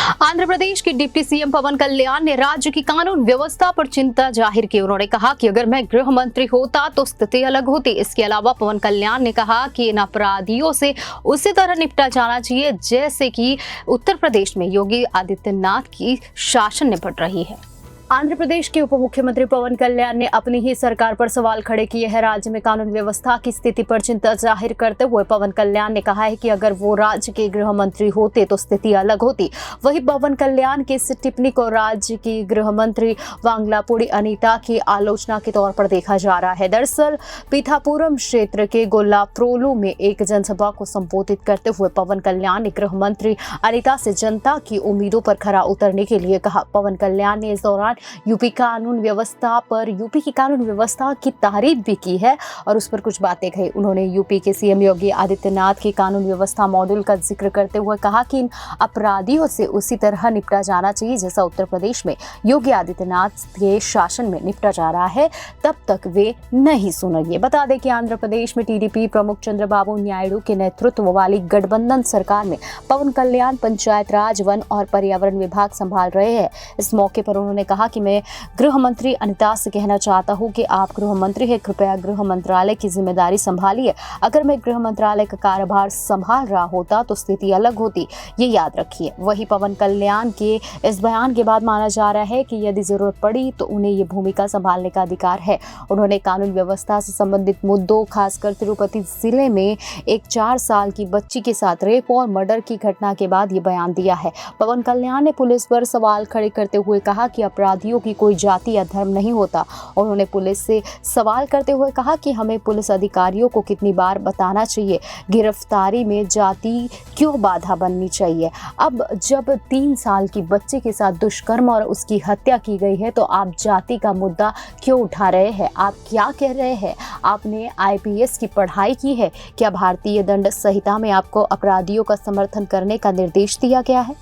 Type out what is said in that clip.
आंध्र प्रदेश के deputy CM पवन कल्याण ने राज्य की कानून व्यवस्था पर चिंता जाहिर की। उन्होंने कहा कि अगर मैं गृह मंत्री होता तो स्थिति अलग होती। इसके अलावा पवन कल्याण ने कहा कि इन अपराधियों से उसी तरह निपटा जाना चाहिए जैसे कि उत्तर प्रदेश में योगी आदित्यनाथ की शासन निपट रही है। आंध्र प्रदेश के उप मुख्यमंत्री पवन कल्याण ने अपनी ही सरकार पर सवाल खड़े किए हैं। राज्य में कानून व्यवस्था की स्थिति पर चिंता जाहिर करते हुए पवन कल्याण ने कहा है कि अगर वो राज्य के गृह मंत्री होते तो स्थिति अलग होती। वहीं पवन कल्याण की इस टिप्पणी को राज्य की गृह मंत्री वांगलापुड़ी अनीता की आलोचना के तौर पर देखा जा रहा है। दरअसल पीठापुरम क्षेत्र के गोल्लाप्रोलू में एक जनसभा को संबोधित करते हुए पवन कल्याण ने गृह मंत्री अनीता से जनता की उम्मीदों पर खरा उतरने के लिए कहा। पवन कल्याण ने इस दौरान यूपी की कानून व्यवस्था की तारीफ भी की है और उस पर कुछ बातें कही। उन्होंने यूपी के सीएम योगी आदित्यनाथ की कानून व्यवस्था मॉडल का जिक्र करते हुए कहा कि इन अपराधियों से उसी तरह निपटा जाना चाहिए जैसा उत्तर प्रदेश में योगी आदित्यनाथ के शासन में निपटा जा रहा है। तब तक वे नहीं सुनेंगे। बता दें कि आंध्र प्रदेश में टीडीपी प्रमुख चंद्रबाबू नायडू के नेतृत्व वाली गठबंधन सरकार में पवन कल्याण पंचायत राज, वन और पर्यावरण विभाग संभाल रहे हैं। इस मौके पर उन्होंने कहा कि मैं गृह मंत्री अनीता से कहना चाहता हूं कि आप गृह मंत्री हैं, कृपया गृह मंत्रालय की जिम्मेदारी संभालिए। अगर मैं गृह मंत्रालय का कार्यभार संभाल रहा होता तो स्थिति अलग होती, ये याद रखिए। वहीं पवन कल्याण के इस बयान के बाद माना जा रहा है कि यदि जरूरत पड़ी तो उन्हें ये भूमिका संभालने का अधिकार है। उन्होंने कानून व्यवस्था से संबंधित मुद्दों, खासकर तिरुपति जिले में एक 4 साल की बच्ची के साथ रेप और मर्डर की घटना के बाद ये बयान दिया है। पवन कल्याण ने पुलिस पर सवाल खड़े करते हुए कहा कि अपराधियों की कोई जाति या धर्म नहीं होता। उन्होंने पुलिस से सवाल करते हुए कहा कि हमें पुलिस अधिकारियों को कितनी बार बताना चाहिए, गिरफ्तारी में जाति क्यों बाधा बननी चाहिए। अब जब 3 साल की बच्चे के साथ दुष्कर्म और उसकी हत्या की गई है तो आप जाति का मुद्दा क्यों उठा रहे हैं? आप क्या कह रहे हैं? आपने आईपीएस की पढ़ाई की है क्या? भारतीय दंड संहिता में आपको अपराधियों का समर्थन करने का निर्देश दिया गया है?